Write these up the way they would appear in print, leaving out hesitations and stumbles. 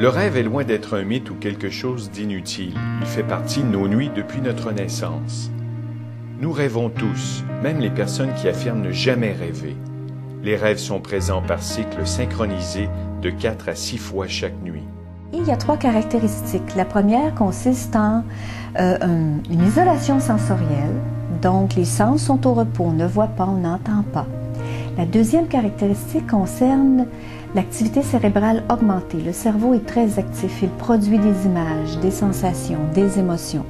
Le rêve est loin d'être un mythe ou quelque chose d'inutile. Il fait partie de nos nuits depuis notre naissance. Nous rêvons tous, même les personnes qui affirment ne jamais rêver. Les rêves sont présents par cycles synchronisés de 4 à 6 fois chaque nuit. Il y a 3 caractéristiques. La première consiste en une isolation sensorielle, donc les sens sont au repos, on ne voit pas, on n'entend pas. La deuxième caractéristique concerne l'activité cérébrale augmentée. Le cerveau est très actif, il produit des images, des sensations, des émotions.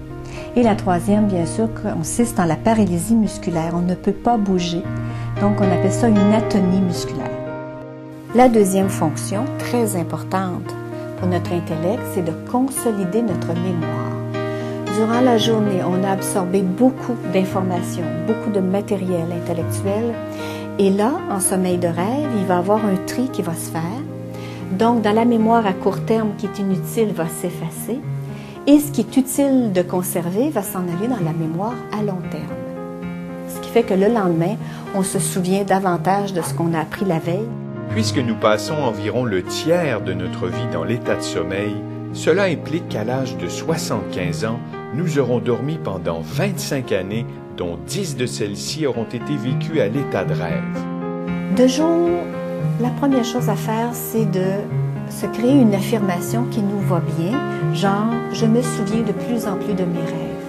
Et la troisième, bien sûr, consiste en la paralysie musculaire. On ne peut pas bouger, donc on appelle ça une atonie musculaire. La deuxième fonction, très importante pour notre intellect, c'est de consolider notre mémoire. Durant la journée, on a absorbé beaucoup d'informations, beaucoup de matériel intellectuel. Et là, en sommeil de rêve, il va y avoir un tri qui va se faire. Donc, dans la mémoire à court terme qui est inutile va s'effacer. Et ce qui est utile de conserver va s'en aller dans la mémoire à long terme. Ce qui fait que le lendemain, on se souvient davantage de ce qu'on a appris la veille. Puisque nous passons environ le tiers de notre vie dans l'état de sommeil, cela implique qu'à l'âge de 75 ans, nous aurons dormi pendant 25 années, dont 10 de celles-ci auront été vécues à l'état de rêve. De jour, la première chose à faire, c'est de se créer une affirmation qui nous va bien, genre « je me souviens de plus en plus de mes rêves ».